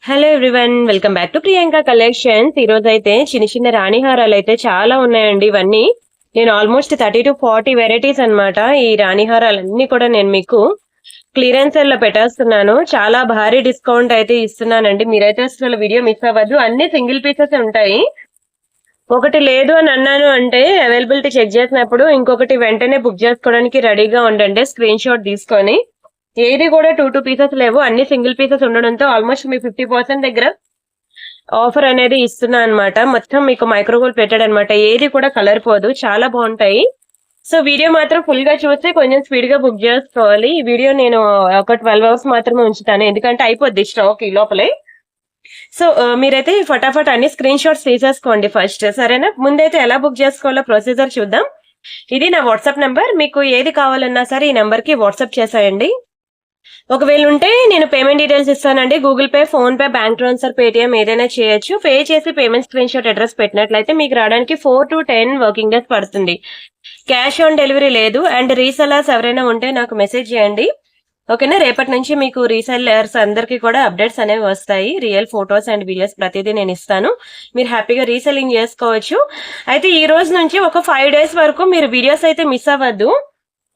Hello everyone, welcome back to Priyanka collections. ఈ రోజు అయితే చిన్న చిన్న రాణి హారాలు అయితే చాలా ఉన్నాయండి. ఇవన్నీ నేను ఆల్మోస్ట్ 30 to 40 వెరైటీస్ అన్నమాట. ఈ రాణి హారాలన్నీ కూడా నేను మీకు క్లియరెన్స్ సేల్ లో పెట్టేస్తున్నాను. చాలా భారీ డిస్కౌంట్ అయితే ఇస్తున్నానండి. మీరైతే అసలు వీడియో మిస్ అవ్వద్దు. అన్ని సింగిల్ పీసెస్ ఉంటాయి. ఒకటి లేదు అని అన్నాను అంటే అవైలబిలిటీ చెక్ చేసినప్పుడు ఇంకొకటి వెంటనే బుక్ చేసుకోవడానికి రెడీగా ఉండండి. స్క్రీన్ షాట్ తీసుకొని. ఏది కూడా 2 పీసెస్ లేవు, అన్ని సింగిల్ పీసెస్ ఉండడంతో ఆల్మోస్ట్ మీ 50% దగ్గర ఆఫర్ అనేది ఇస్తున్నా అనమాట. మొత్తం మీకు మైక్రోగోల్డ్ పెట్టాడు అనమాట. ఏది కూడా కలర్ పోదు, చాలా బాగుంటాయి. సో వీడియో మాత్రం ఫుల్ గా చూస్తే కొంచెం స్పీడ్ గా బుక్ చేసుకోవాలి. ఈ వీడియో నేను ఒక 12 hours మాత్రమే ఉంచుతాను, ఎందుకంటే అయిపోద్ది స్టాక్ ఈ లోపలే. సో మీరైతే ఫటాఫట్ అన్ని స్క్రీన్ షాట్స్ తీసేసుకోండి ఫస్ట్, సరేనా? ముందైతే ఎలా బుక్ చేసుకోవాలో ప్రొసీజర్ చూద్దాం. ఇది నా వాట్సాప్ నెంబర్. మీకు ఏది కావాలన్నా సరే ఈ నెంబర్ కి వాట్సాప్ చేసేయండి. ఒకవేళ ఉంటే నేను పేమెంట్ డీటెయిల్స్ ఇస్తానండి. Google pay, phone pay, bank transfer, Paytm ఏదైనా చేయొచ్చు. పే చేసి పేమెంట్ స్క్రీన్ షాట్ అడ్రస్ పెట్టినట్లయితే మీకు రావడానికి 4 to 10 వర్కింగ్ డేస్ పడుతుంది. క్యాష్ ఆన్ డెలివరీ లేదు. అండ్ రీసెలర్స్ ఎవరైనా ఉంటే నాకు మెసేజ్ చేయండి, ఓకేనా? రేపటి నుంచి మీకు రీసెల్లర్స్ అందరికీ కూడా అప్డేట్స్ అనేవి వస్తాయి. రియల్ ఫొటోస్ అండ్ వీడియోస్ ప్రతిదీ నేను ఇస్తాను. మీరు హ్యాపీగా రీసెల్లింగ్ చేసుకోవచ్చు. అయితే ఈ రోజు నుంచి ఒక 5 days వరకు మీరు వీడియోస్ అయితే మిస్ అవ్వద్దు.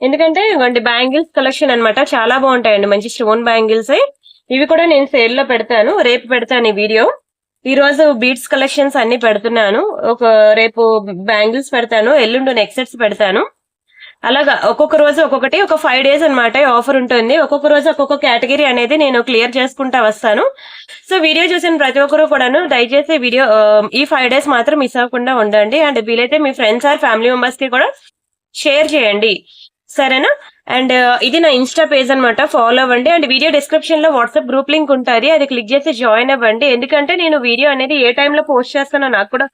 ఎందుకంటే ఇవ్వండి బ్యాంగిల్స్ కలెక్షన్ అన్నమాట. చాలా బాగుంటాయండి, మంచి స్టోన్ బ్యాంగిల్స్. ఇవి కూడా నేను సేల్ లో పెడతాను, రేపు పెడతాను ఈ వీడియో. ఈ రోజు బీడ్స్ కలెక్షన్స్ అన్ని పెడుతున్నాను. రేపు బ్యాంగిల్స్ పెడతాను, ఎల్లుండి నెక్ సెట్స్ పెడతాను. అలాగా ఒక్కొక్క రోజు ఒక్కొక్కటి, ఒక 5 days అన్నమాట ఆఫర్ ఉంటుంది. ఒక్కొక్క రోజు ఒక్కొక్క కేటగిరీ అనేది నేను క్లియర్ చేసుకుంటా వస్తాను. సో వీడియో చూసిన ప్రతి ఒక్కరు కూడాను దయచేసి వీడియో ఈ 5 days మాత్రం మిస్ అవ్వకుండా ఉండండి. అండ్ వీలైతే మీ ఫ్రెండ్స్ ఆర్ ఫ్యామిలీ మెంబర్స్ కి కూడా షేర్ చేయండి, సరేనా? అండ్ ఇది నా ఇన్స్టా పేజ్ అనమాట, ఫాలో అవ్వండి. అండ్ వీడియో డిస్క్రిప్షన్ లో వాట్సాప్ గ్రూప్ లింక్ ఉంటుంది, అది క్లిక్ చేసి జాయిన్ అవ్వండి. ఎందుకంటే నేను వీడియో అనేది ఏ టైంలో పోస్ట్ చేస్తానో నాకు కూడా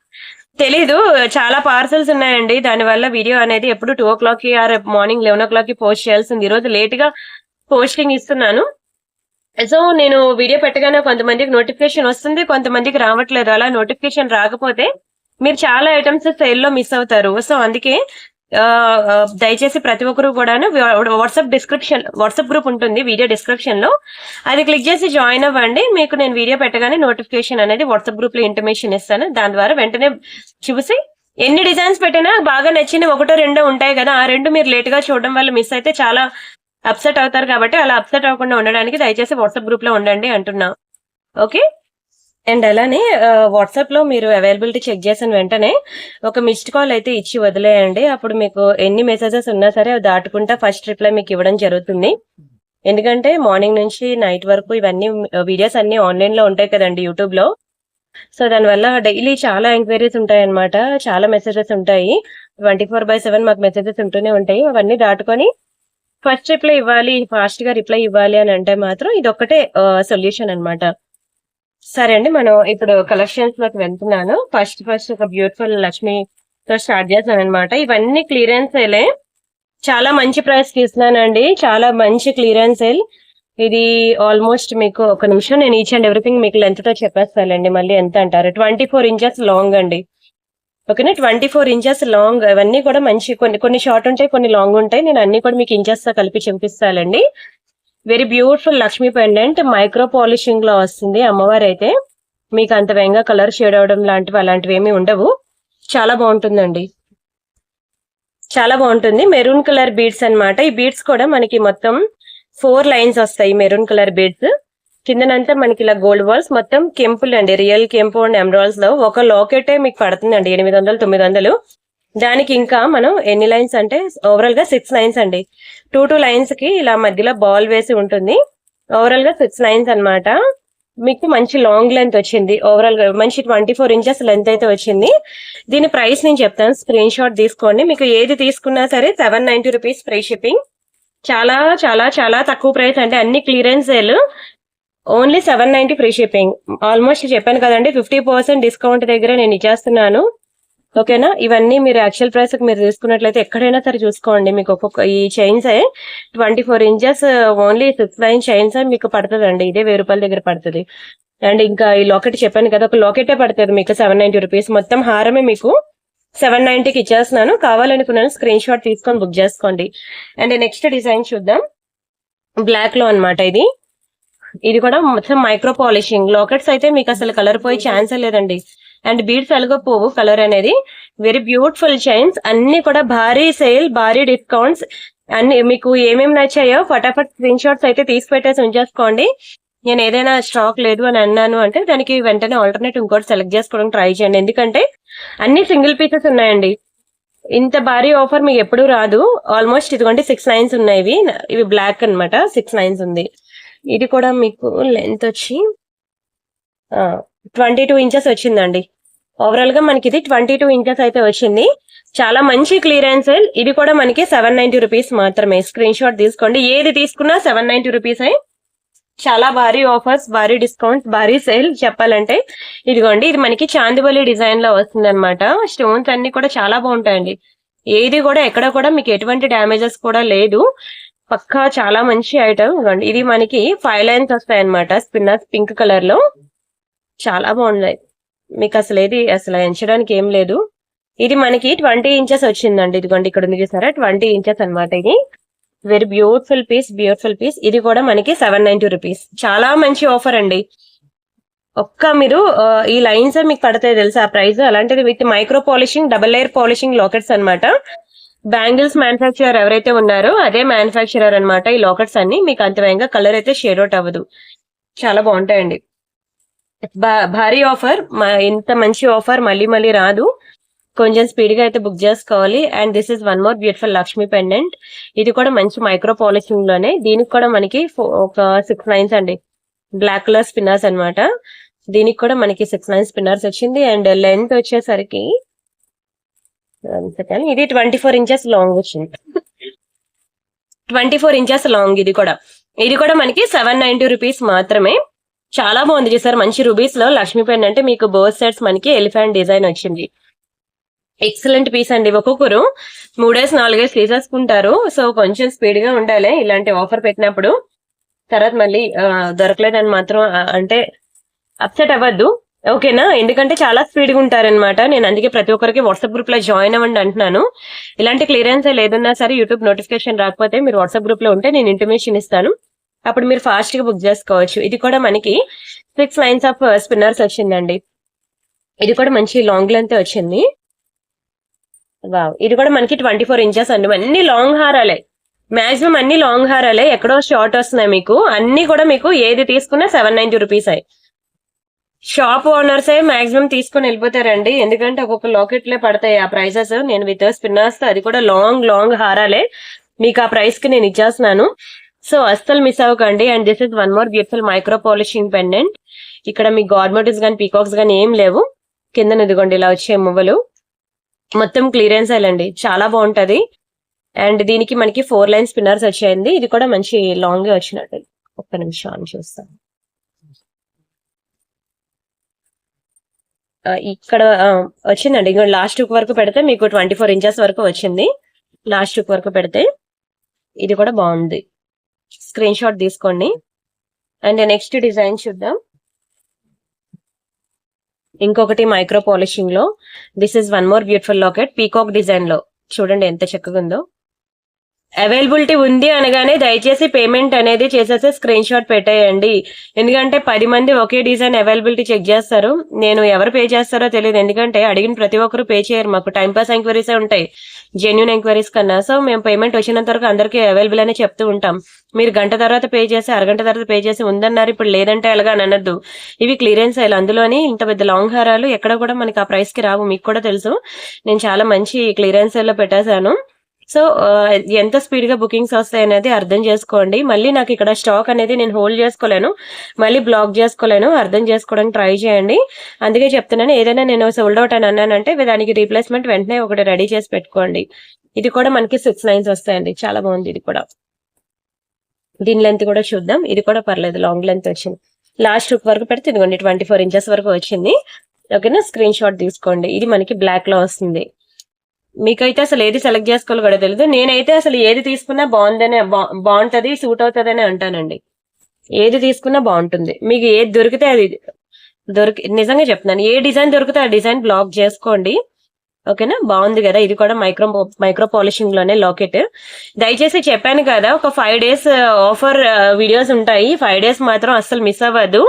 తెలీదు. చాలా పార్సల్స్ ఉన్నాయండి, దానివల్ల వీడియో అనేది ఎప్పుడు 2 o'clock are morning 11 o'clock post చేయాల్సింది. ఈ రోజు లేట్ గా పోస్టింగ్ ఇస్తున్నాను. సో నేను వీడియో పెట్టగానే కొంతమందికి నోటిఫికేషన్ వస్తుంది, కొంతమందికి రావట్లేదు. అలా నోటిఫికేషన్ రాకపోతే మీరు చాలా ఐటమ్స్ సేల్ లో మిస్ అవుతారు. సో అందుకే దయచేసి ప్రతి ఒక్కరు కూడాను వాట్సాప్ గ్రూప్ ఉంటుంది వీడియో డిస్క్రిప్షన్ లో, అది క్లిక్ చేసి జాయిన్ అవ్వండి. మీకు నేను వీడియో పెట్టగానే నోటిఫికేషన్ అనేది వాట్సాప్ గ్రూప్ లో ఇంటిమేషన్ ఇస్తాను. దాని ద్వారా వెంటనే చూసి ఎన్ని డిజైన్స్ పెట్టినా బాగా నచ్చిన 1-2 ఉంటాయి కదా, ఆ 2 మీరు లేట్ గా చూడడం వల్ల మిస్ అయితే చాలా అప్సెట్ అవుతారు. కాబట్టి అలా అప్సెట్ అవ్వకుండా ఉండడానికి దయచేసి వాట్సాప్ గ్రూప్ లో ఉండండి అంటున్నా, ఓకే? అండ్ అలానే వాట్సాప్ లో మీరు అవైలబిలిటీ చెక్ చేసిన వెంటనే ఒక మిస్డ్ కాల్ అయితే ఇచ్చి వదిలేయండి. అప్పుడు మీకు ఎన్ని మెసేజెస్ ఉన్నా సరే అవి దాటుకుంటా ఫస్ట్ రిప్లై మీకు ఇవ్వడం జరుగుతుంది. ఎందుకంటే మార్నింగ్ నుంచి నైట్ వరకు ఇవన్నీ వీడియోస్ అన్ని ఆన్లైన్ లో ఉంటాయి కదండి యూట్యూబ్ లో. సో దానివల్ల డైలీ చాలా ఎంక్వైరీస్ ఉంటాయి అనమాట, చాలా మెసేజెస్ ఉంటాయి. 24/7 మాకు మెసేజెస్ ఉంటూనే ఉంటాయి. అవన్నీ దాటుకొని ఫస్ట్ రిప్లై ఇవ్వాలి, ఫాస్ట్ గా రిప్లై ఇవ్వాలి అని అంటే మాత్రం ఇది ఒక్కటే సొల్యూషన్ అనమాట. సరే అండి, మనం ఇప్పుడు కలెక్షన్స్ లోకి వెళ్తున్నాను. ఫస్ట్ ఒక బ్యూటిఫుల్ లక్ష్మితో స్టార్ట్ చేస్తాను అనమాట. ఇవన్నీ క్లియరెన్స్ సేలే, చాలా మంచి ప్రైస్ కి ఇస్తున్నానండి, చాలా మంచి క్లియరెన్స్ సేల్. ఇది ఆల్మోస్ట్ మీకు ఒక నిమిషం నేను ఈచ్ అండ్ ఎవ్రీథింగ్ మీకు లెంత్ తో చెప్పేస్తానండి. మళ్ళీ ఎంత అంటారు, 24 inches లాంగ్ అండి, ఓకేనా? 24 inches లాంగ్. ఇవన్నీ కూడా మంచి, కొన్ని షార్ట్ ఉంటాయి, కొన్ని లాంగ్ ఉంటాయి. నేను అన్ని కూడా మీకు ఇంచెస్ తో కలిపి చూపిస్తానండి. Very beautiful Lakshmi pendant, micro polishing లో వస్తుంది. అమ్మవారు అయితే మీకు అంత వేగంగా కలర్ షేడ్ అవడం అలాంటివి ఏమీ ఉండవు. చాలా బాగుంటుందండి, చాలా బాగుంటుంది. మెరూన్ కలర్ బీడ్స్ అన్నమాట. ఈ బీడ్స్ కూడా మనకి మొత్తం 4 lines వస్తాయి. మెరూన్ కలర్ బీడ్స్ కిందనంతా మనకి ఇలా గోల్డ్ బాల్స్, మొత్తం కెంపులు అండి, రియల్ కెంపు అండ్ ఎమరాల్డ్స్ లో. ఒక లాకెటే మీకు పడుతుందండి 800-900. దానికి ఇంకా మనం ఎన్ని లైన్స్ అంటే ఓవరాల్ గా 6 lines అండి. 2 lines కి ఇలా మధ్యలో బాల్ వేసి ఉంటుంది. ఓవరాల్ గా 6 lines అన్నమాట. మీకు మంచి లాంగ్ లెంత్ వచ్చింది. ఓవరాల్ గా మంచి 24 inches లెంత్ అయితే వచ్చింది. దీని ప్రైస్ నేను చెప్తాను, స్క్రీన్ షాట్ తీసుకోండి. మీకు ఏది తీసుకున్నా సరే 790 rupees ఫ్రీ షిప్పింగ్. చాలా చాలా చాలా తక్కువ ప్రైస్ అంటే, అన్ని clearance sale. Only 790 free shipping. Almost చెప్పాను కదండి, 50% డిస్కౌంట్ దగ్గర నేను ఇచ్చేస్తున్నాను, ఓకేనా? ఇవన్నీ మీరు యాక్చువల్ ప్రైస్ మీరు తీసుకున్నట్లయితే ఎక్కడైనా సరే చూసుకోండి, మీకు ఒక్కొక్క ఈ chains 24 inches only 6 line chains మీకు పడుతుందండి. ఇదే 1000 రూపాయల దగ్గర పడుతుంది. అండ్ ఇంకా ఈ లాకెట్ చెప్పాను కదా, ఒక లాకెటే పడుతుంది మీకు 790 rupees. మొత్తం హారమే మీకు 790కి ఇచ్చేస్తున్నాను. కావాలనుకున్నాను స్క్రీన్ షాట్ తీసుకొని బుక్ చేసుకోండి. అండ్ నెక్స్ట్ డిజైన్ చూద్దాం. బ్లాక్ లో అనమాట ఇది. ఇది కూడా మొత్తం మైక్రో పాలిషింగ్ లాకెట్స్ అయితే మీకు అసలు కలర్ పోయే ఛాన్సే లేదండి. అండ్ బీడ్స్ ఎలాగో పోవు కలర్ అనేది. వెరీ బ్యూటిఫుల్ చైన్స్, అన్ని కూడా భారీ సేల్, భారీ డిస్కౌంట్స్. అన్ని మీకు ఏమేమి నచ్చాయో ఫటాఫట్ స్క్రీన్ షాట్స్ అయితే తీసి పెట్టేసి ఉంచేసుకోండి. నేను ఏదైనా స్టాక్ లేదు అని అన్నాను అంటే దానికి వెంటనే ఆల్టర్నేట్ ఇంకోటి సెలెక్ట్ చేసుకోవడానికి ట్రై చేయండి. ఎందుకంటే అన్ని సింగిల్ పీసెస్ ఉన్నాయండి. ఇంత భారీ ఆఫర్ మీకు ఎప్పుడు రాదు. ఆల్మోస్ట్ ఇదిగోండి 6 లైన్స్ ఉన్నాయి. ఇవి బ్లాక్ అన్నమాట. 6 లైన్స్ ఉంది. ఇది కూడా మీకు లెంత్ వచ్చి 22 ఇంచెస్ వచ్చిందండి. ఓవరాల్ గా మనకి ఇది 22 ఇంచెస్ అయితే వచ్చింది. చాలా మంచి క్లియరెన్స్ సేల్. ఇది కూడా మనకి 790 రూపీస్ మాత్రమే. స్క్రీన్ షాట్ తీసుకోండి. ఏది తీసుకున్నా 790 రూపీస్. చాలా భారీ ఆఫర్స్, భారీ డిస్కౌంట్స్, భారీ సేల్ చెప్పాలంటే. ఇదిగోండి ఇది మనకి చాందివలి డిజైన్ లో వస్తుంది అనమాట. స్టోన్స్ అన్ని కూడా చాలా బాగుంటాయండి. ఏది కూడా ఎక్కడ కూడా మీకు ఎటువంటి డ్యామేజెస్ కూడా లేదు. పక్కా చాలా మంచి ఐటమ్. ఇదిగోండి ఇది మనకి 5 లైన్స్ వస్తాయి అనమాట. స్పిన్నర్స్ పింక్ కలర్ లో చాలా బాగున్నాయి. మీకు అసలు ఏది అసలు ఎంచడానికి ఏం లేదు. ఇది మనకి 20 ఇంచెస్ వచ్చిందండి. ఇదిగోండి ఇక్కడ ఉంది చూసారా, 20 ఇంచెస్ అనమాట. ఇది very beautiful piece, beautiful piece. ఇది కూడా మనకి 790 రూపీస్. చాలా మంచి ఆఫర్ అండి. మీరు ఈ లైన్స్ మీకు పడతాయి తెలుసా ప్రైస్. అలాంటిది with micro polishing, double layer polishing lockets అనమాట. బ్యాంగిల్స్ మ్యానుఫ్యాక్చరర్ ఎవరైతే ఉన్నారో అదే మ్యానుఫ్యాక్చరర్ అనమాట. ఈ లాకెట్స్ అన్ని మీకు అంత వేగంగా కలర్ అయితే షేడ్ అవుట్ అవ్వదు. చాలా బాగుంటాయండి. భారీ ఆఫర్. ఇంత మంచి ఆఫర్ మళ్ళీ మళ్ళీ రాదు. కొంచెం స్పీడ్ గా అయితే బుక్ చేసుకోవాలి. And this is one more beautiful Lakshmi pendant. ఇది కూడా మంచి మైక్రో పాలిషింగ్ లోనే. దీనికి కూడా మనకి ఒక 6 లైన్స్ అండి. బ్లాక్ కలర్ స్పిన్నర్స్ అనమాట. దీనికి కూడా మనకి 6 లైన్స్ స్పిన్నర్స్ వచ్చింది. అండ్ లెంత్ వచ్చేసరికి ఇది 24 ఇంచెస్ లాంగ్ వచ్చింది. 24 ఇంచెస్ లాంగ్. ఇది కూడా మనకి 790 రూపీస్ మాత్రమే. చాలా బాగుంది చూసారు. మంచి రూబీస్ లో లక్ష్మీ పెండెంట్. మీకు బోత్ సైడ్స్ మనకి ఎలిఫెంట్ డిజైన్ వచ్చింది. ఎక్సలెంట్ పీస్ అండి. ఒక్కొక్కరు 3-4 తీసేసుకుంటారు. సో కొంచెం స్పీడ్ గా ఉండాలి ఇలాంటి ఆఫర్ పెట్టినప్పుడు. తర్వాత మళ్ళీ దొరకలేదని మాత్రం అంటే అప్సెట్ అవ్వద్దు, ఓకేనా? ఎందుకంటే చాలా స్పీడ్ గా ఉంటారనమాట. నేను అందుకే ప్రతి ఒక్కరికి వాట్సాప్ గ్రూప్ లో జాయిన్ అవ్వండి అంటున్నాను. ఇలాంటి క్లియరెన్స్ ఏదన్నా సరే యూట్యూబ్ నోటిఫికేషన్ రాకపోతే మీరు వాట్సాప్ గ్రూప్ లో ఉంటే నేను ఇంటిమేషన్ ఇస్తాను. అప్పుడు మీరు ఫాస్ట్ గా బుక్ చేసుకోవచ్చు. ఇది కూడా మనకి 6 లైన్స్ ఆఫ్ స్పిన్నర్స్ వచ్చిందండి. ఇది కూడా మంచి లాంగ్ లెంత్ వచ్చింది. వావ్. ఇది కూడా మనకి 24 ఇంచెస్ అండి. అన్ని లాంగ్ హారాలే, మాక్సిమం అన్ని లాంగ్ హారాలే. ఎక్కడో షార్ట్ వస్తున్నాయి మీకు. అన్ని కూడా మీకు ఏది తీసుకున్నా 790 రూపీస్. షాప్ ఓనర్స్ మాక్సిమం తీసుకుని వెళ్ళిపోతారండి. ఎందుకంటే ఒక్కొక్క లాకెట్లే పడతాయి ఆ ప్రైసెస్. నేను విత్ స్పిన్నర్స్ తో, అది కూడా లాంగ్ లాంగ్ హారాలే మీకు ఆ ప్రైస్ కి నేను ఇచ్చేస్తున్నాను. సో అస్సలు మిస్ అవ్వకండి. And this is one more beautiful micro polishing pendant. ఇక్కడ మీకు గార్మెంట్స్ గానీ పీకాక్స్ గానీ ఏం లేవు. కింద ఇదిగోండి ఇలా వచ్చే మువ్వలు. మొత్తం క్లియరెన్స్ అండి. చాలా బాగుంటది. అండ్ దీనికి మనకి 4 లైన్ స్పిన్నర్స్ వచ్చాయండి. ఇది కూడా మంచి లాంగ్ వచ్చినట్టు. ఒక్క నిమిషం అని చూస్తాను. ఇక్కడ వచ్చిందండి. ఇంకో లాస్ట్ హుక్ వరకు పెడితే మీకు 24 ఇంచెస్ వరకు వచ్చింది. లాస్ట్ హుక్ వరకు పెడితే ఇది కూడా బాగుంది. స్క్రీన్ షాట్ తీసుకోండి. అండ్ నెక్స్ట్ డిజైన్ చూద్దాం. ఇంకొకటి మైక్రో పాలిషింగ్ లో. This is one more beautiful locket. Peacock design లో చూడండి ఎంత చక్కగా ఉందో. అవైలబిలిటీ ఉంది అనగానే దయచేసి పేమెంట్ అనేది చేసేసి స్క్రీన్ షాట్ పెట్టేయండి. ఎందుకంటే 10 మంది ఒకే డిజైన్ అవైలబిలిటీ చెక్ చేస్తారు. నేను ఎవరు పే చేస్తారో తెలియదు. ఎందుకంటే అడిగిన ప్రతి ఒక్కరు పే చేయరు. మాకు టైం పాస్ ఎంక్వైరీస్ ఉంటాయి జెన్యూన్ ఎంక్వైరీస్ కన్నా. సో మేము పేమెంట్ వచ్చినంత వరకు అందరికీ అవైలబుల్ అనే చెప్తూ ఉంటాం. మీరు గంట తర్వాత పే చేసి, అరగంట తర్వాత పే చేసి ఉందన్నారు, ఇప్పుడు లేదంటే ఎలాగా అని అనద్దు. ఇవి క్లియరెన్స్ అయ్యాలి. అందులోని ఇంత పెద్ద లాంగ్ హారాలు ఎక్కడ కూడా మనకి ఆ ప్రైస్ కి రావు. మీకు కూడా తెలుసు. నేను చాలా మంచి క్లియరెన్స్ లో పెట్టేశాను. సో ఎంత స్పీడ్ గా బుకింగ్స్ వస్తాయి అనేది అర్థం చేసుకోండి. మళ్ళీ నాకు ఇక్కడ స్టాక్ అనేది నేను హోల్డ్ చేసుకోలేను, మళ్ళీ బ్లాక్ చేసుకోలేను. అర్థం చేసుకోవడానికి ట్రై చేయండి. అందుకే చెప్తున్నాను, ఏదైనా నేను సోల్డ్ అవుట్ అని అన్నానంటే దానికి రీప్లేస్మెంట్ వెంటనే ఒకటి రెడీ చేసి పెట్టుకోండి. ఇది కూడా మనకి 6 లైన్స్ వస్తాయండి. చాలా బాగుంది. ఇది కూడా దీని లెంత్ కూడా చూద్దాం. ఇది కూడా పర్లేదు, లాంగ్ లెంత్ వచ్చింది. లాస్ట్ హుక్ వరకు పెడితే ఇదిగోండి 24 ఇంచెస్ వరకు వచ్చింది. ఓకేనా? స్క్రీన్ షాట్ తీసుకోండి. ఇది మనకి బ్లాక్ లో వస్తుంది. మీకైతే అసలు ఏది సెలెక్ట్ చేసుకోవాలో కూడా తెలియదు. నేనైతే అసలు ఏది తీసుకున్నా బాగుంటది, సూట్ అవుతుంది అంటానండి. ఏది తీసుకున్నా బాగుంటుంది. మీకు ఏది దొరికితే అది నిజంగా చెప్తున్నాను. ఏ డిజైన్ దొరికితే ఆ డిజైన్ బ్లాక్ చేసుకోండి. ఓకేనా, బాగుంది కదా. ఇది కూడా మైక్రో పాలిషింగ్ లోనే లాకెట్. దయచేసి చెప్పాను కదా, ఒక 5 days ఆఫర్ వీడియోస్ ఉంటాయి. 5 days మాత్రం అస్సలు మిస్ అవ్వద్దు.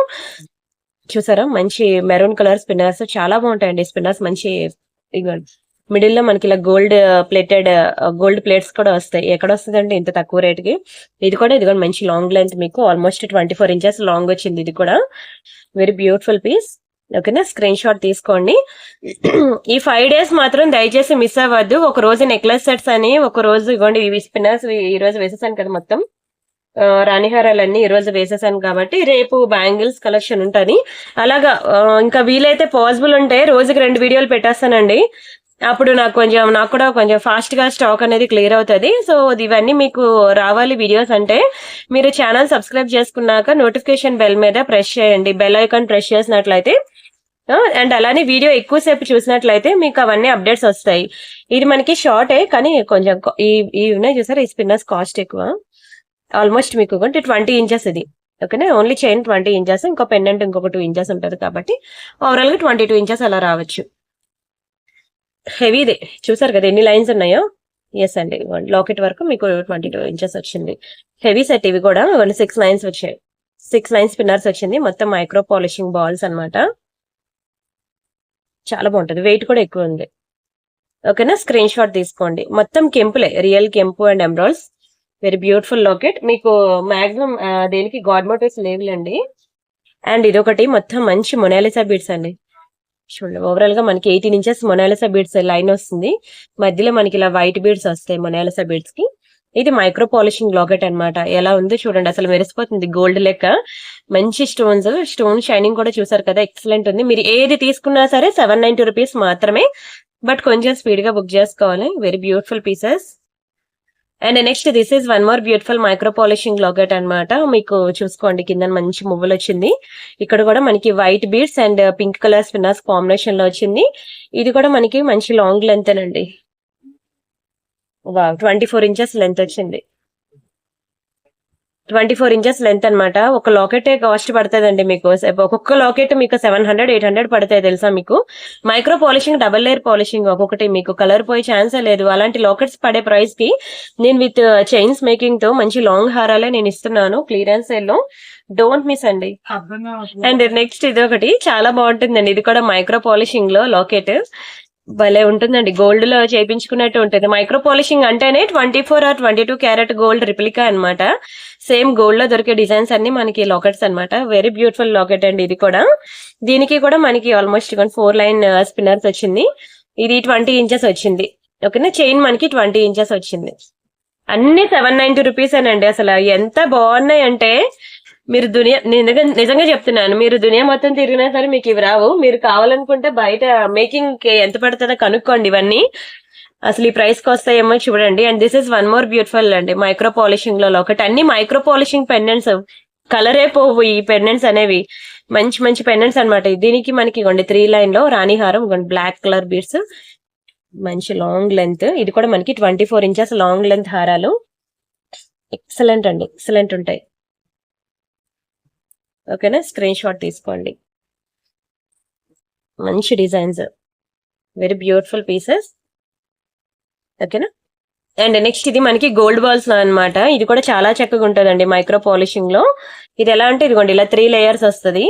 చూసారా, మంచి మెరూన్ కలర్ స్పిన్నర్స్ చాలా బాగుంటాయండి. స్పిన్నర్స్ మంచి మిడిల్ లో మనకి ఇలా గోల్డ్ ప్లేట్స్ కూడా వస్తాయి. ఎక్కడ వస్తుందండి ఇంత తక్కువ రేట్ కి. ఇది కూడా మంచి లాంగ్ లెంత్, మీకు ఆల్మోస్ట్ 24 inches లాంగ్ వచ్చింది. ఇది కూడా వెరీ బ్యూటిఫుల్ పీస్. ఓకేనా, స్క్రీన్ షాట్ తీసుకోండి. ఈ 5 days మాత్రం దయచేసి మిస్ అవ్వద్దు. ఒక రోజు నెక్లెస్ సెట్స్ అని, ఒక రోజు ఇవ్వండి ఇవి స్పిన్నర్స్ ఈ రోజు వేసేసాను కదా మొత్తం రాణిహారాలన్నీ ఈ రోజు వేసేసాను కాబట్టి రేపు బ్యాంగిల్స్ కలెక్షన్ ఉంటుంది. అలాగా ఇంకా వీలైతే పాసిబుల్ ఉంటే రోజుకి 2 వీడియోలు పెట్టేస్తానండి. అప్పుడు నాకు కూడా కొంచెం ఫాస్ట్ గా స్టాక్ అనేది క్లియర్ అవుతుంది. సో ఇవన్నీ మీకు రావాలి వీడియోస్ అంటే మీరు ఛానల్ సబ్స్క్రైబ్ చేసుకున్నాక నోటిఫికేషన్ బెల్ మీద ప్రెస్ చేయండి. బెల్ ఐకాన్ ప్రెస్ చేసినట్లయితే అండ్ అలానే వీడియో ఎక్కువసేపు చూసినట్లయితే మీకు అవన్నీ అప్డేట్స్ వస్తాయి. ఇది మనకి షార్టే కానీ కొంచెం ఈ ఉన్నాయి చూసారు, ఈ స్పిన్నర్స్ కాస్ట్ ఎక్కువ. ఆల్మోస్ట్ మీకు 20 inches ఇది. ఓకేనా, ఓన్లీ చైన్ 20 inches, ఇంకో పెండెంట్ ఇంకొక 2 inches ఉంటుంది కాబట్టి ఓవరాల్ గా 22 inches అలా రావచ్చు. హెవీదే, చూసారు కదా ఎన్ని లైన్స్ ఉన్నాయో. ఎస్ అండి, లాకెట్ వరకు మీకు 22 inches వచ్చింది. హెవీ సెట్ ఇవి కూడా 6 lines వచ్చాయి. 6 lines స్పిన్నర్స్ వచ్చింది. మొత్తం మైక్రో పాలిషింగ్ బాల్స్ అన్నమాట. చాలా బాగుంటుంది, వెయిట్ కూడా ఎక్కువ ఉంది. ఓకేనా, స్క్రీన్ షాట్ తీసుకోండి. మొత్తం కెంపులే, రియల్ కెంపు and emeralds. Very beautiful locket. మీకు మాక్సిమం దేనికి గాడ్ మోటివ్స్ లేవులేండి. అండ్ ఇదొకటి మొత్తం మంచి మొనాలిసా బీడ్స్ అండి. చూడండి, ఓవరాల్ గా మనకి 18 inches మొనాలిసా బీడ్స్ లైన్ వస్తుంది. మధ్యలో మనకి ఇలా వైట్ బీడ్స్ వస్తాయి మొనాలిసా బీడ్స్ కి. ఇది మైక్రో పాలిషింగ్ లాకెట్ అన్నమాట. ఎలా ఉంది చూడండి, అసలు మెరిసిపోతుంది గోల్డ్ లెక్క. మంచి స్టోన్ షైనింగ్ కూడా చూసారు కదా, ఎక్సలెంట్ ఉంది. మీరు ఏది తీసుకున్నా సరే 790 rupees మాత్రమే. బట్ కొంచెం స్పీడ్ గా బుక్ చేసుకోవాలి. Very beautiful pieces. And next this is one more beautiful micro polishing locket అన్నమాట. మీకు చూసుకోండి కింద మంచి మువ్వలు వచ్చింది. ఇక్కడ కూడా మనకి white beads and pink colour spinners combination లో వచ్చింది. ఇది కూడా మనకి మంచి లాంగ్ లెంత్ అండి. 24 inches లెంత్ వచ్చింది. 24 inches లెంత్ అనమాట. ఒక లాకెట్ కాస్ట్ పడుతుందండి మీకు. ఒక్కొక్క లాకెట్ మీకు 700-800 పడతాయి తెలుసా మీకు. Micro polishing, double layer polishing ఒక్కొక్కటి మీకు కలర్ పోయే ఛాన్సే లేదు. అలాంటి లాకెట్స్ పడే ప్రైస్ కి నేను విత్ చైన్స్ మేకింగ్ తో మంచి లాంగ్ హారాలే నేను ఇస్తున్నాను క్లియరెన్స్ సేల్ లో. డోంట్ మిస్ అండి. అండ్ నెక్స్ట్ ఇది ఒకటి చాలా బాగుంటుందండి. ఇది కూడా మైక్రో పాలిషింగ్ లో లాకెట్ భలే ఉంటుందండి. గోల్డ్ లో చేయించుకున్నట్టు ఉంటుంది. మైక్రో పాలిషింగ్ అంటేనే 24 or 22 క్యారెట్ గోల్డ్ రిప్లికా అన్నమాట. సేమ్ గోల్డ్ లో దొరికే డిజైన్స్ అన్ని మనకి లాకెట్స్ అన్నమాట. వెరీ బ్యూటిఫుల్ లాకెట్ అండి ఇది కూడా. దీనికి కూడా మనకి ఆల్మోస్ట్ 4 line స్పిన్నర్స్ వచ్చింది. ఇది 20 inches వచ్చింది. ఓకేనా, చైన్ మనకి 20 inches వచ్చింది. అన్ని 790 rupees అండి. అసలు ఎంత బాగున్నాయి అంటే మీరు నిజంగా చెప్తున్నాను, మీరు దునియా మొత్తం తిరిగినా సరే మీకు ఇవి రావు. మీరు కావాలనుకుంటే బయట మేకింగ్ కి ఎంత పడుతుందో కనుక్కోండి. ఇవన్నీ అసలు ఈ ప్రైస్ కి వస్తాయేమో చూడండి. And this is one more beautiful అండి మైక్రో పాలిషింగ్ లో ఒకటి. అన్ని మైక్రో పాలిషింగ్ పెండెంట్స్, కలరే పోవు ఈ పెండెంట్స్ అనేవి. మంచి మంచి పెండెంట్స్ అనమాట. దీనికి మనకి 3 line లో రాణిహారం, బ్లాక్ కలర్ బీడ్స్, మంచి లాంగ్ లెంత్. ఇది కూడా మనకి 24 inches లాంగ్ లెంత్ హారాలు. ఎక్సలెంట్ అండి, ఎక్సలెంట్ ఉంటాయి. ఓకేనా, స్క్రీన్ షాట్ తీసుకోండి. మంచి డిజైన్స్, వెరీ బ్యూటిఫుల్ పీసెస్. ఓకేనా, అండ్ నెక్స్ట్ ఇది మనకి గోల్డ్ బాల్స్ లో అనమాట. ఇది కూడా చాలా చక్కగా ఉంటుందండి మైక్రో పాలిషింగ్ లో. ఇది ఎలా అంటే ఇదిగోండి ఇలా 3 layers వస్తుంది.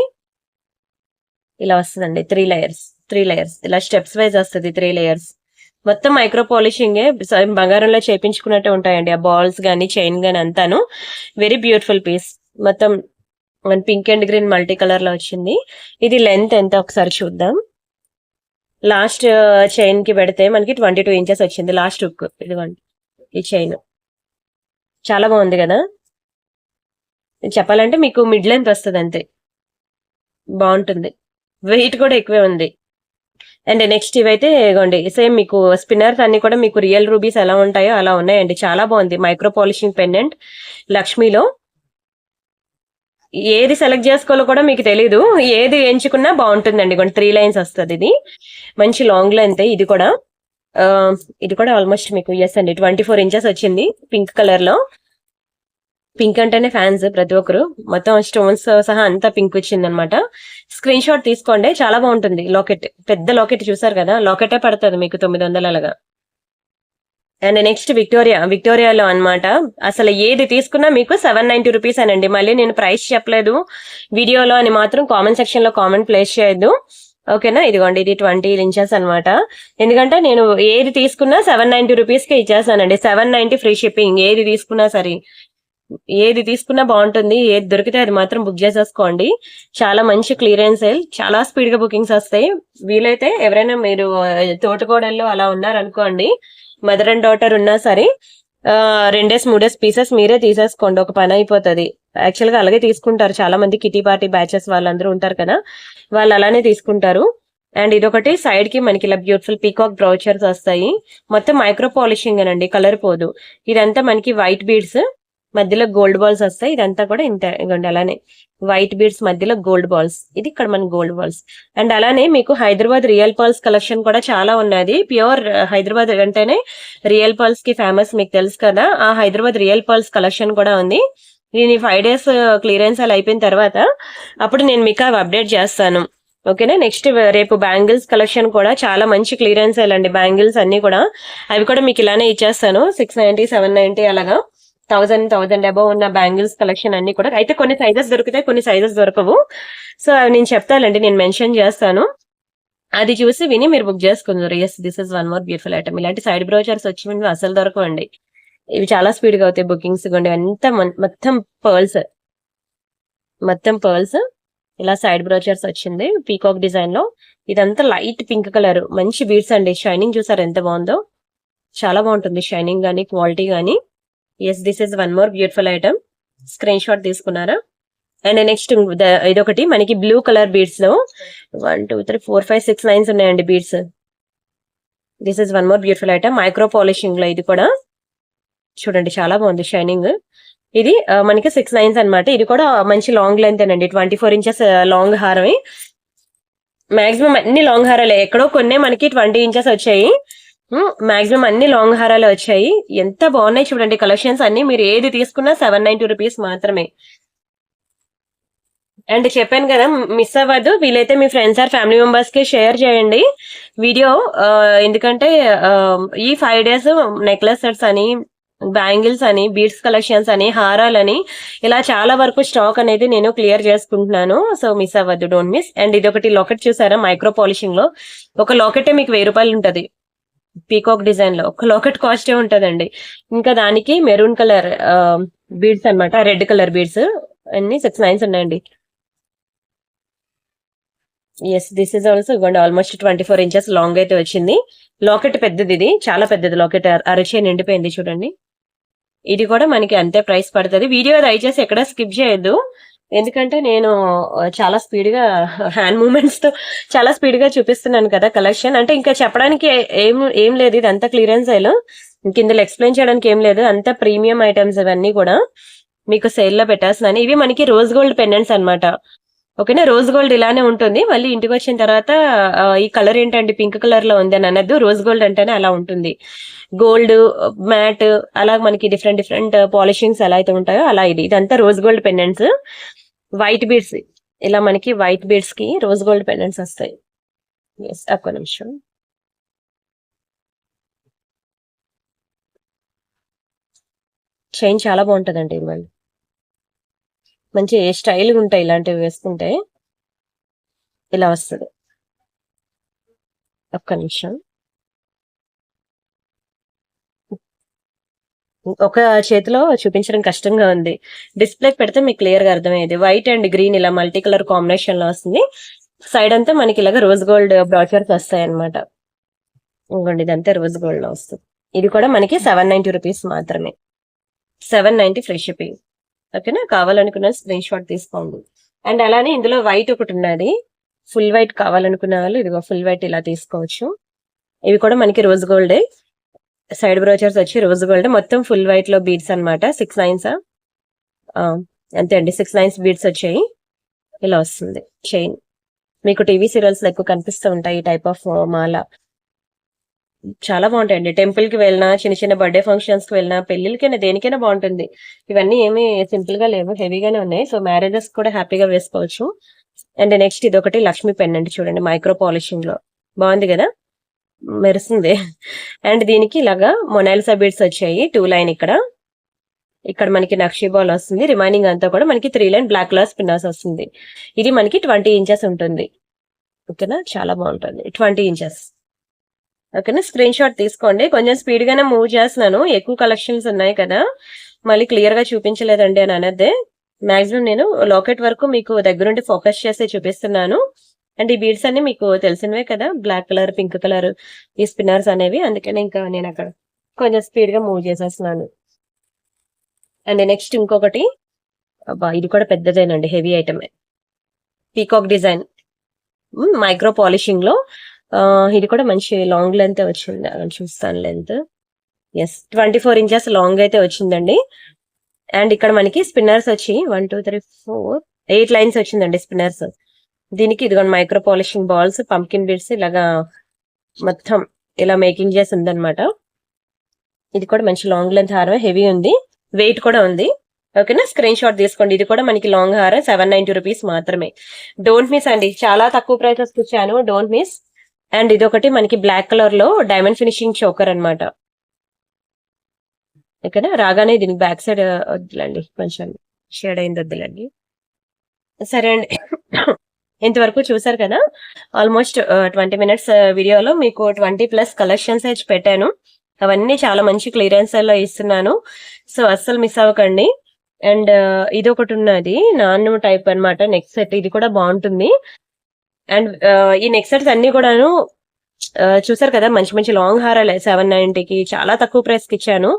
ఇలా వస్తుందండి 3 layers ఇలా స్టెప్స్ వైజ్ వస్తుంది. 3 layers మొత్తం మైక్రో పాలిషింగ్ బంగారంలో చేపించుకున్నట్టు ఉంటాయండి. ఆ బాల్స్ గానీ చైన్ గానీ అంతాను. Very beautiful piece. మొత్తం pink and green multi colour లో వచ్చింది. ఇది లెంత్ ఎంత ఒకసారి చూద్దాం. లాస్ట్ చైన్ కి పెడితే మనకి 22 inches వచ్చింది లాస్ట్ హుక్. ఇదిగోండి ఈ చైన్ చాలా బాగుంది కదా. చెప్పాలంటే మీకు మిడ్ లెంత్ వస్తుంది అంతే, బాగుంటుంది. వెయిట్ కూడా ఎక్కువే ఉంది. అండ్ నెక్స్ట్ ఇవైతే ఇగోండి సేమ్ మీకు స్పిన్నర్స్ అన్ని కూడా మీకు రియల్ రూబీస్ ఎలా ఉంటాయో అలా ఉన్నాయండి. చాలా బాగుంది మైక్రో పాలిషింగ్ పెండెంట్ లక్ష్మిలో. ఏది సెలెక్ట్ చేసుకోవాలో కూడా మీకు తెలీదు, ఏది ఎంచుకున్నా బాగుంటుందండి. 3 lines వస్తుంది. ఇది మంచి లాంగ్ లెంత్. ఇది కూడా ఆల్మోస్ట్ మీకు ఎస్ అండి 24 inches వచ్చింది పింక్ కలర్ లో. పింక్ అంటేనే ఫ్యాన్స్ ప్రతి ఒక్కరు. మొత్తం స్టోన్స్ సహా అంతా పింక్ వచ్చింది అనమాట. స్క్రీన్ షాట్ తీసుకోండి, చాలా బాగుంటుంది. లాకెట్, పెద్ద లాకెట్ చూసారు కదా, లాకెటే పడుతుంది మీకు 900 అలాగా. అండ్ నెక్స్ట్ విక్టోరియాలో అన్నమాట. అసలు ఏది తీసుకున్నా మీకు 790 రూపీస్ అనండి. మళ్ళీ నేను ప్రైస్ చెప్పలేదు వీడియోలో అని మాత్రం కామెంట్ సెక్షన్ లో కామెంట్ ప్లేస్ చేయొద్దు, ఓకేనా. ఇదిగోండి, ఇది 20 ఇంచెస్ అనమాట. ఎందుకంటే నేను ఏది తీసుకున్నా 790 రూపీస్ కి ఇచ్చేస్తానండి. 790 ఫ్రీ షిప్పింగ్. ఏది తీసుకున్నా సరే, ఏది తీసుకున్నా బాగుంటుంది. ఏది దొరికితే అది మాత్రం బుక్ చేసేసుకోండి. చాలా మంచి క్లియరెన్స్ సేల్, చాలా స్పీడ్ గా బుకింగ్స్ వస్తాయి. వీలైతే ఎవరైనా మీరు తోటకోడల్లో అలా ఉన్నారనుకోండి, మదర్ అండ్ డాటర్ ఉన్నా సరే 2 డేస్ 3 డేస్ పీసెస్ మీరే తీసేసుకోండి, ఒక పని అయిపోతుంది. యాక్చువల్ గా అలాగే తీసుకుంటారు చాలా మంది, కిటీ పార్టీ బ్యాచెస్ వాళ్ళందరూ ఉంటారు కదా, వాళ్ళు అలానే తీసుకుంటారు. అండ్ ఇదొకటి సైడ్ కి మనకి ఇలా బ్యూటిఫుల్ పీకాక్ బ్రౌచర్స్ వస్తాయి. మొత్తం మైక్రో పాలిషింగ్ అనండి, కలర్ పోదు. ఇదంతా మనకి వైట్ బీడ్స్, మధ్యలో గోల్డ్ బాల్స్ వస్తాయి. ఇదంతా కూడా ఇంత ఇవ్వండి, అలానే వైట్ బీడ్స్ మధ్యలో గోల్డ్ బాల్స్. ఇది ఇక్కడ మన గోల్డ్ బాల్స్. అండ్ అలానే మీకు హైదరాబాద్ రియల్ పర్ల్స్ కలెక్షన్ కూడా చాలా ఉన్నది. ప్యూర్ హైదరాబాద్ అంటేనే రియల్ పర్ల్స్ కి ఫేమస్, మీకు తెలుసు కదా. ఆ హైదరాబాద్ రియల్ పర్ల్స్ కలెక్షన్ కూడా ఉంది. దీని 5 డేస్ క్లియరెన్స్ అలా అయిపోయిన తర్వాత అప్పుడు నేను మీకు అవి అప్డేట్ చేస్తాను, ఓకేనా. నెక్స్ట్ రేపు బ్యాంగిల్స్ కలెక్షన్ కూడా చాలా మంచి క్లియరెన్స్ అండి. బ్యాంగిల్స్ అన్ని కూడా, అవి కూడా మీకు ఇలానే ఇచ్చేస్తాను. 690 790 అలాగా 1000 అబౌవ్ ఉన్న బ్యాంగిల్స్ కలెక్షన్ అన్ని కూడా. అయితే కొన్ని సైజెస్ దొరుకుతాయి, కొన్ని సైజెస్ దొరకవు. సో అవి నేను చెప్తానండి, నేను మెన్షన్ చేస్తాను. అది చూసి విని మీరు బుక్ చేసుకుందరు. Yes, this is one more beautiful item. ఇలాంటి సైడ్ బ్రోచర్స్ వచ్చి మీకు అసలు దొరకవండి. ఇవి చాలా స్పీడ్ గా అవుతాయి బుకింగ్స్. ఇవ్వండి, అంతా మొత్తం పర్ల్స్ ఇలా సైడ్ బ్రోచర్స్ వచ్చింది పీకాక్ డిజైన్ లో. ఇదంతా లైట్ పింక్ కలర్, మంచి బీడ్స్ అండి. షైనింగ్ చూసారు ఎంత బాగుందో, చాలా బాగుంటుంది షైనింగ్ గానీ క్వాలిటీ గానీ. Yes, this is one more beautiful item. Screen shot తీసుకున్నారా. అండ్ నెక్స్ట్ ఇదొకటి మనకి బ్లూ కలర్ బీడ్స్ లో 1 2 3 4 5 6 9 ఉన్నాయండి beads. This is one more beautiful item, micro polishing లో. ఇది కూడా చూడండి, చాలా బాగుంది షైనింగ్. ఇది మనకి 6 9 అనమాట. ఇది కూడా మంచి లాంగ్ లెంత్ అండి, 24 ఇంచెస్ లాంగ్ హారమే. మాక్సిమం అన్ని లాంగ్ హారాలే, ఎక్కడో కొన్ని మనకి 20 ఇంచెస్ వచ్చాయి. మాక్సిమం అన్ని లాంగ్ హారాలు వచ్చాయి. ఎంత బాగున్నాయి చూడండి కలెక్షన్స్ అన్ని. మీరు ఏది తీసుకున్నా 790 రూపీస్ మాత్రమే. అండ్ చెప్పాను కదా, మిస్ అవ్వద్దు. వీలైతే మీ ఫ్రెండ్స్ ఆర్ ఫ్యామిలీ మెంబర్స్ కి షేర్ చేయండి వీడియో. ఎందుకంటే ఈ 5 డేస్ నెక్లెస్ సెట్స్ అని, బ్యాంగిల్స్ అని, బీడ్స్ కలెక్షన్స్ అని, హారాలని, ఇలా చాలా వరకు స్టాక్ అనేది నేను క్లియర్ చేసుకుంటున్నాను. సో మిస్ అవ్వద్దు, డోంట్ మిస్. అండ్ ఇదొకటి లాకెట్ చూసారా, మైక్రో పాలిషింగ్ లో. ఒక లాకెటే మీకు 1000 రూపాయలు ఉంటది. పీకాక్ డిజైన్ లో ఒక లాకెట్ కాస్టే ఉంటదండి. ఇంకా దానికి మెరూన్ కలర్ బీడ్స్ అన్నమాట, రెడ్ కలర్ బీడ్స్ అన్ని 6 9 ఉన్నాయండి. ఎస్, దిస్ ఇస్ ఆల్సో ఇవ్వండి, ఆల్మోస్ట్ 24 ఇంచెస్ లాంగ్ అయితే వచ్చింది. లాకెట్ పెద్దది, ఇది చాలా పెద్దది లాకెట్, అరచే నిండిపోయింది చూడండి. ఇది కూడా మనకి అంతే ప్రైస్ పడుతుంది. వీడియో దయచేసి ఎక్కడ స్కిప్ చేయొద్దు, ఎందుకంటే నేను చాలా స్పీడ్ గా హ్యాండ్ మూమెంట్స్ తో చాలా స్పీడ్ గా చూపిస్తున్నాను కదా కలెక్షన్. అంటే ఇంకా చెప్పడానికి ఏం లేదు, ఇది అంతా క్లియరెన్స్ సేల్. ఇంక ఇందులో ఎక్స్ప్లెయిన్ చేయడానికి ఏం లేదు, అంతా ప్రీమియం ఐటమ్స్ ఇవన్నీ కూడా మీకు సేల్ లో పెట్టేస్తున్నాను. ఇవి మనకి రోజ్ గోల్డ్ పెండెంట్స్ అన్నమాట, ఓకేనా. రోజ్ గోల్డ్ ఇలానే ఉంటుంది. మళ్ళీ ఇంటికి వచ్చిన తర్వాత ఈ కలర్ ఏంటంటే పింక్ కలర్ లో ఉంది అని అనద్దు, రోజ్ గోల్డ్ అంటేనే అలా ఉంటుంది. గోల్డ్ మ్యాట్ అలా మనకి డిఫరెంట్ డిఫరెంట్ పాలిషింగ్స్ ఎలా అయితే ఉంటాయో అలా ఇదంతా rose gold pendants. White beads, ఇలా మనకి వైట్ బీడ్స్ కి రోజ్ గోల్డ్ పెండెంట్స్ వస్తాయి. ఎస్, ఒక్క నిమిషం. చైన్ చాలా బాగుంటదండి, మళ్ళీ మంచి స్టైల్గా ఉంటాయి ఇలాంటివి వేసుకుంటే. ఇలా వస్తుంది. ఒక్క నిమిషం, ఒక చేతిలో చూపించడం కష్టంగా ఉంది, డిస్ప్లే పెడితే మీకు క్లియర్ గా అర్థమయ్యేది. వైట్ అండ్ గ్రీన్ ఇలా మల్టీ కలర్ కాంబినేషన్ లో వస్తుంది. సైడ్ అంతా మనకి ఇలాగా రోజ్ గోల్డ్ బ్రాచర్స్ వస్తాయి అనమాట. ఇంకోండి, ఇదంతా రోజ్ గోల్డ్ లో వస్తుంది. ఇది కూడా మనకి 790 రూపీస్ మాత్రమే, 790 ఫ్రీ షిప్పింగ్, ఓకేనా. కావాలనుకున్న స్క్రీన్ షాట్ తీసుకోండి. అండ్ అలానే ఇందులో వైట్ ఒకటి ఉన్నది, ఫుల్ వైట్ కావాలనుకునే వాళ్ళు ఇదిగో ఫుల్ వైట్ ఇలా తీసుకోవచ్చు. ఇవి కూడా మనకి రోజ్ గోల్డే, సైడ్ బ్రోచర్స్ వచ్చి రోజ్ గోల్డ్, మొత్తం ఫుల్ వైట్ లో బీడ్స్ అనమాట. 6 9 అంతే అండి, 6 9 బీడ్స్ వచ్చాయి. ఇలా వస్తుంది చైన్. మీకు టీవీ సీరియల్స్ ఎక్కువ కనిపిస్తూ ఉంటాయి ఈ టైప్ ఆఫ్ మాల. చాలా బాగుంటాయండి. టెంపుల్ కి వెళ్ళినా, చిన్న చిన్న బర్త్డే ఫంక్షన్స్ కి వెళ్ళినా, పెళ్లిళ్ళకైనా దేనికైనా బాగుంటుంది. ఇవన్నీ ఏమి సింపుల్ గా లేవు, హెవీగానే ఉన్నాయి. సో మ్యారేజెస్ కూడా హ్యాపీగా వేసుకోవచ్చు. అండ్ నెక్స్ట్ ఇదొకటి లక్ష్మీ పెండెంట్ చూడండి, మైక్రో పాలిషింగ్ లో బాగుంది కదా, మెరుస్తుంది. అండ్ దీనికి ఇలాగా మొనాలిసా బీడ్స్ వచ్చాయి 2 లైన్. ఇక్కడ మనకి నక్షి బాల్ వస్తుంది. రిమైనింగ్ అంతా కూడా మనకి 3 లైన్ బ్లాక్ కలర్ స్పిన్నర్స్ వస్తుంది. ఇది మనకి 20 ఇంచెస్ ఉంటుంది. ఓకేనా, చాలా బాగుంటుంది. 20 ఇంచెస్. ఓకేనా, స్క్రీన్ షాట్ తీసుకోండి. కొంచెం స్పీడ్ గానే మూవ్ చేస్తున్నాను, ఎక్కువ కలెక్షన్స్ ఉన్నాయి కదా, మళ్ళీ క్లియర్ గా చూపించలేదండి అని అనద్దే. మాక్సిమం నేను లాకెట్ వరకు మీకు దగ్గరుండి ఫోకస్ చేసి చూపిస్తున్నాను. అండ్ ఈ బీడ్స్ అన్ని మీకు తెలిసినవే కదా, బ్లాక్ కలర్, పింక్ కలర్ ఈ స్పిన్నర్స్ అనేవి, అందుకని ఇంకా నేను అక్కడ కొంచెం స్పీడ్ గా మూవ్ చేసేస్తున్నాను. అండ్ నెక్స్ట్ ఇంకొకటి, అబ్బా ఇది కూడా పెద్దదేనండి, హెవీ ఐటమే, పీకాక్ డిజైన్ మైక్రో పాలిషింగ్ లో. ఇది కూడా మంచి లాంగ్ లెంత్ వచ్చింది, చూస్తాను లెంత్. ఎస్, 24 ఇంచెస్ లాంగ్ అయితే వచ్చిందండి. అండ్ ఇక్కడ మనకి స్పిన్నర్స్ వచ్చి 1 2 3 4 8 లైన్స్ వచ్చిందండి స్పిన్నర్స్. దీనికి ఇదిగోండి micro polishing balls, pumpkin beads ఇలాగా మొత్తం ఇలా మేకింగ్ చేసి ఉందన్నమాట. ఇది కూడా మంచి లాంగ్ లెంత్ హారం, హెవీ ఉంది, వెయిట్ కూడా ఉంది. ఓకేనా, స్క్రీన్ షాట్ తీసుకోండి. ఇది కూడా మనకి లాంగ్ హారం 790 రూపీస్ మాత్రమే. డోంట్ మిస్ అండి, చాలా తక్కువ ప్రైసెస్ ఇచ్చాను, డోంట్ మిస్. అండ్ ఇదొకటి మనకి బ్లాక్ కలర్ లో డైమండ్ ఫినిషింగ్ చోకర్ అనమాట. ఓకేనా, రాగానే దీనికి బ్యాక్ సైడ్ వద్దులండి, కొంచెం షేడ్ అయింది, వద్దులండి. సరే అండి, ఇంతవరకు చూసారు కదా, ఆల్మోస్ట్ 20 మినిట్స్ వీడియోలో మీకు 20+ కలెక్షన్స్ పెట్టాను. అవన్నీ చాలా మంచి క్లియరెన్స్ లో ఇస్తున్నాను, సో అస్సలు మిస్ అవ్వకండి. అండ్ ఇది ఒకటి ఉన్నది, నాన్ టైప్ అన్నమాట, నెక్ సెట్. ఇది కూడా బాగుంటుంది. అండ్ ఈ నెక్ సెట్స్ అన్ని కూడాను చూసారు కదా, మంచి మంచి లాంగ్ హారాలే 790కి, చాలా తక్కువ ప్రైస్ కి ఇచ్చాను.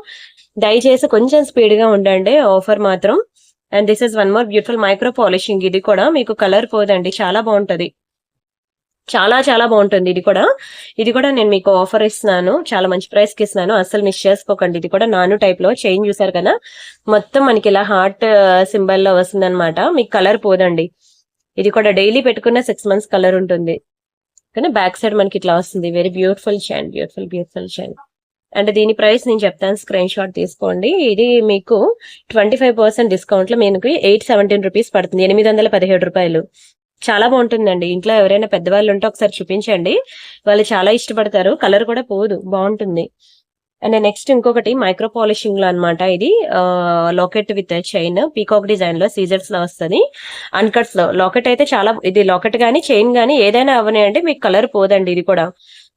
దయచేసి కొంచెం స్పీడ్ గా ఉండండి, ఆఫర్ మాత్రం. And this is one more beautiful micro polishing. ఇది కూడా మీకు కలర్ పోదండి, చాలా బాగుంటది, చాలా చాలా బాగుంటుంది. ఇది కూడా నేను మీకు ఆఫర్ ఇస్తున్నాను, చాలా మంచి ప్రైస్ కి ఇస్తున్నాను, అస్సలు మిస్ చేసుకోకండి. ఇది కూడా నాను టైప్ లో చైన్ చూసారు కదా, మొత్తం మనకి ఇలా హార్ట్ సింబల్ లో వస్తుంది అనమాట, మీకు కలర్ పోదండి. ఇది కూడా డైలీ పెట్టుకున్న 6 మంత్స్ కలర్ ఉంటుంది. కానీ బ్యాక్ సైడ్ మనకి ఇట్లా వస్తుంది. Very beautiful chain, beautiful chain. And దీని ప్రైస్ నేను చెప్తాను, స్క్రీన్ షాట్ తీసుకోండి. ఇది మీకు 25% డిస్కౌంట్ లో మీకు 817 రూపీస్ పడుతుంది, 817 రూపాయలు. చాలా బాగుంటుందండి. ఇంట్లో ఎవరైనా పెద్దవాళ్ళు ఉంటే ఒకసారి చూపించండి, వాళ్ళు చాలా ఇష్టపడతారు, కలర్ కూడా పోదు, బాగుంటుంది. అండ్ నెక్స్ట్ ఇంకొకటి మైక్రో పాలిషింగ్ లో అనమాట. ఇది locket with chain, peacock design లో సీజర్స్ లో వస్తుంది, అన్కట్స్ లో. లాకెట్ అయితే చాలా, ఇది లాకెట్ గానీ చైన్ గానీ ఏదైనా అవనండి, మీకు కలర్ పోదండి. ఇది కూడా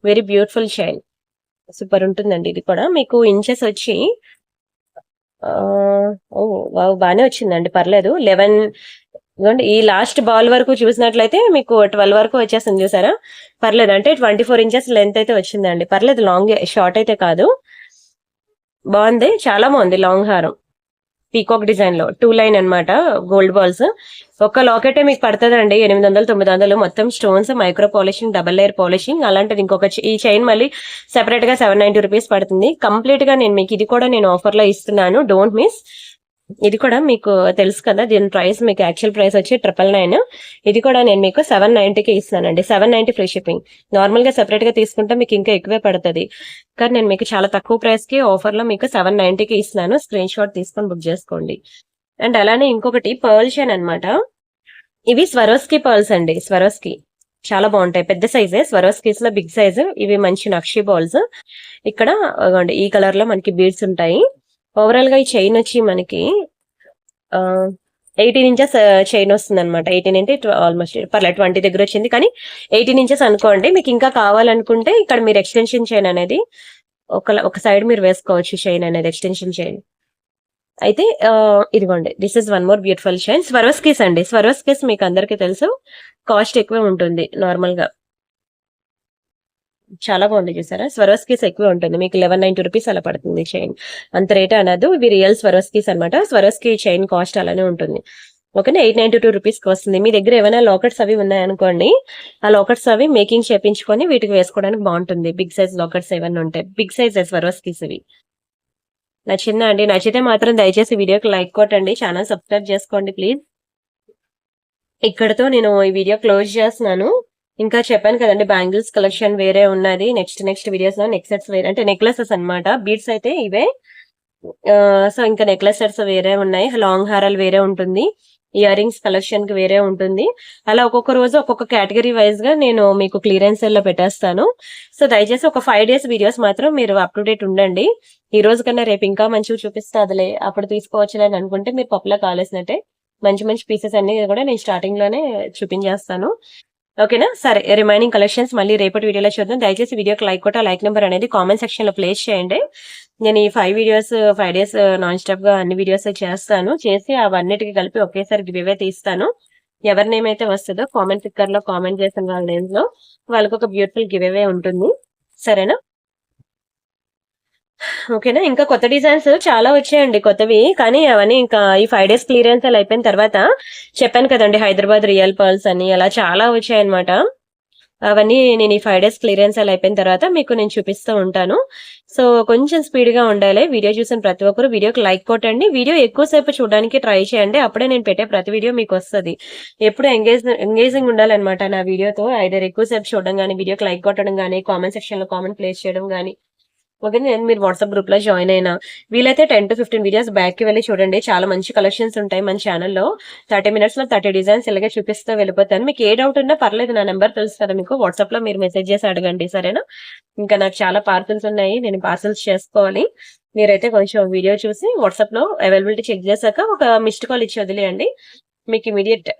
వెరీ బ్యూటిఫుల్ చైన్, సూపర్ ఉంటుందండి. ఇది కూడా మీకు ఇంచెస్ వచ్చి బాగానే వచ్చిందండి, పర్లేదు. 11 ఈ లాస్ట్ బాల్ వరకు చూసినట్లయితే మీకు 12 వరకు వచ్చేస్తుంది, చూసారా, పర్లేదు. అంటే 24 ఇంచెస్ లెంత్ అయితే వచ్చిందండి, పర్లేదు. లాంగ్ షార్ట్ అయితే కాదు, బాగుంది, చాలా బాగుంది. లాంగ్ హారం పీకాక్ డిజైన్ లో 2 లైన్ అనమాట, గోల్డ్ బాల్స్. ఒక్క లాకెటే మీకు పడుతుందండి 800 900, మొత్తం stones, micro polishing, double layer polishing. అలాంటిది ఇంకొక ఈ చైన్ మళ్ళీ సెపరేట్ గా 790 రూపీస్ పడుతుంది. కంప్లీట్ గా నేను మీకు ఇది కూడా నేను ఆఫర్ లో ఇస్తున్నాను, డోంట్ మిస్. ఇది కూడా మీకు తెలుసు కదా, దీని ప్రైస్ మీకు యాక్చువల్ ప్రైస్ వచ్చి 999. ఇది కూడా నేను మీకు 790కి ఇస్తున్నానండి, 790 ఫ్రీ షిప్పింగ్. నార్మల్ గా సెపరేట్ గా తీసుకుంటే మీకు ఇంకా ఎక్కువే పడుతుంది, కానీ నేను మీకు చాలా తక్కువ ప్రైస్ కి ఆఫర్ లో మీకు 790కి ఇస్తున్నాను. స్క్రీన్ షాట్ తీసుకొని బుక్ చేసుకోండి. అండ్ అలానే ఇంకొకటి పర్ల్ చైన్ అనమాట. ఇవి స్వరోస్కి పర్ల్స్ అండి, స్వరోస్కి చాలా బాగుంటాయి, పెద్ద సైజే, స్వరోస్కీస్ లో బిగ్ సైజు. ఇవి మంచి నక్షి బాల్స్. ఇక్కడ ఈ కలర్ లో మనకి బీడ్స్ ఉంటాయి. ఓవరాల్ గా ఈ చైన్ వచ్చి మనకి 18 ఇంచెస్ చైన్ వస్తుంది అనమాట. 18 అంటే ఆల్మోస్ట్ పర్లేదు 20 దగ్గర వచ్చింది, కానీ 18 ఇంచెస్ అనుకోండి. మీకు ఇంకా కావాలనుకుంటే ఇక్కడ మీరు ఎక్స్టెన్షన్ చైన్ అనేది ఒక సైడ్ మీరు వేసుకోవచ్చు, చైన్ అనేది ఎక్స్టెన్షన్ చైన్ అయితే. ఇదిగోండి, this is one more beautiful chain. Swarovskis అండి, స్వరోస్కీస్ మీకు అందరికీ తెలుసు, కాస్ట్ ఎక్కువే ఉంటుంది నార్మల్ గా. చాలా బాగుంది, చూసారా, స్వరోస్కీస్ ఎక్కువ ఉంటుంది, మీకు 1190 రూపీస్ అలా పడుతుంది చైన్, అంత రేట్ అనదు. ఇవి రియల్ స్వరోస్కీస్ అనమాట. స్వరోస్కీ చైన్ కాస్ట్ అలానే ఉంటుంది. ఓకేనా, 892 రూపీస్ కి వస్తుంది. మీ దగ్గర ఏమైనా లాకెట్స్ అవి ఉన్నాయనుకోండి, ఆ లాకెట్స్ అవి మేకింగ్ చేపించుకొని వీటికి వేసుకోవడానికి బాగుంటుంది. బిగ్ సైజ్ లాకెట్స్ ఏమైనా ఉంటాయి, బిగ్ సైజ్ స్వరోస్కీస్ ఇవి. నచ్చిందా అండి? నచ్చితే మాత్రం దయచేసి వీడియోకి లైక్ కొట్టండి, ఛానల్ సబ్స్క్రైబ్ చేసుకోండి ప్లీజ్. ఇక్కడతో నేను ఈ వీడియో క్లోజ్ చేస్తున్నాను. ఇంకా చెప్పాను కదండి బ్యాంగిల్స్ కలెక్షన్ వేరే ఉన్నది. నెక్స్ట్ వీడియోస్ లో నెక్ సెట్స్ వేరే అంటే నెక్లెసెస్ అన్నమాట. బీడ్స్ అయితే ఇవే. సో ఇంకా నెక్లెస్ సెట్స్ వేరే ఉన్నాయి. లాంగ్ హారాలు వేరే ఉంటుంది. ఇయర్ రింగ్స్ కలెక్షన్ కి వేరే ఉంటుంది. అలా ఒక్కొక్క రోజు ఒక్కొక్క కేటగిరీ వైజ్ గా నేను మీకు క్లియరెన్స్ సేల్ లో పెట్టేస్తాను. సో దయచేసి ఒక 5 డేస్ వీడియోస్ మాత్రం మీరు అప్ టు డేట్ ఉండండి. ఈ రోజు కన్నా రేపు ఇంకా మంచిగా చూపిస్తే అదిలే అప్పుడు తీసుకోవచ్చులే అని అనుకుంటే మీరు పప్పులా కాలేసినట్టే. మంచి మంచి పీసెస్ అన్ని కూడా నేను స్టార్టింగ్ లోనే చూపించేస్తాను. ఓకేనా? సరే, రిమైనింగ్ కలెక్షన్స్ మళ్ళీ రేపటి వీడియోలో చూద్దాం. దయచేసి వీడియోకి లైక్ కొట్ట, లైక్ నెంబర్ అనేది కామెంట్ సెక్షన్ లో ప్లేస్ చేయండి. నేను ఈ 5 డేస్ నాన్ స్టాప్ గా అన్ని వీడియోస్ చేస్తాను. చేసి అవన్నిటికి కలిపి ఒకేసారి గివ్ అవే తీస్తాను. ఎవరి నేమ్ అయితే వస్తుందో కామెంట్ పిక్కర్ లో కామెంట్ చేసిన వాళ్ళ నేమ్స్ లో వాళ్ళకి ఒక బ్యూటిఫుల్ గివ్ అవే ఉంటుంది. సరేనా? ఓకేనా? ఇంకా కొత్త డిజైన్స్ చాలా వచ్చాయండి కొత్తవి. కానీ అవన్నీ ఇంకా ఈ 5 డేస్ క్లియరెన్స్ అలా అయిపోయిన తర్వాత చెప్పాను కదండి హైదరాబాద్ రియల్ పర్ల్స్ అని అలా చాలా వచ్చాయన్నమాట. అవన్నీ నేను ఈ 5 డేస్ క్లియరెన్స్ అలా అయిపోయిన తర్వాత మీకు నేను చూపిస్తూ ఉంటాను. సో కొంచెం స్పీడ్ గా ఉండాలి. వీడియో చూసిన ప్రతి ఒక్కరు వీడియోకి లైక్ కొట్టండి. వీడియో ఎక్కువసేపు చూడడానికి ట్రై చేయండి. అప్పుడే నేను పెట్టే ప్రతి వీడియో మీకు వస్తుంది. ఎప్పుడు ఎంగేజింగ్ ఉండాలన్నమాట నా వీడియోతో. ఐదర్ ఎక్కువసేపు చూడడం కానీ, వీడియోకి లైక్ కొట్టడం కానీ, కామెంట్ సెక్షన్ లో కామెంట్ ప్లేస్ చేయడం కానీ. ఓకే, నేను మీరు వాట్సాప్ గ్రూప్ లో జాయిన్ అయినా వీలైతే 10 to 15 వీడియోస్ బ్యాక్ కి వెళ్ళి చూడండి. చాలా మంచి కలెక్షన్స్ ఉంటాయి మన ఛానల్లో. 30 minutes లో 30 డిజైన్స్ ఇలాగే చూపిస్తూ వెళ్ళిపోతాను. మీకు ఏ డౌట్ ఉన్నా పర్లేదు, నా నెంబర్ తెలుసు కదా మీకు. వాట్సాప్ లో మీరు మెసేజ్ చేసి అడగండి. సరేనా? ఇంకా నాకు చాలా పార్సల్స్ ఉన్నాయి, నేను పార్సల్స్ చేసుకోవాలి. మీరైతే కొంచెం వీడియో చూసి వాట్సాప్ లో అవైలబిలిటీ చెక్ చేశాక ఒక మిస్డ్ కాల్ ఇచ్చి వదిలేయండి. మీకు ఇమీడియట్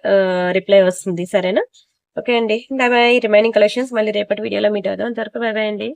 రిప్లై వస్తుంది. సరేనా? ఓకే అండి, బాయ్ బాయ్. రిమైనింగ్ కలెక్షన్స్ మళ్ళీ రేపటి వీడియోలో మీట్ అవుదాం. అంతవరకు బాయ్ బాయ్ అండి.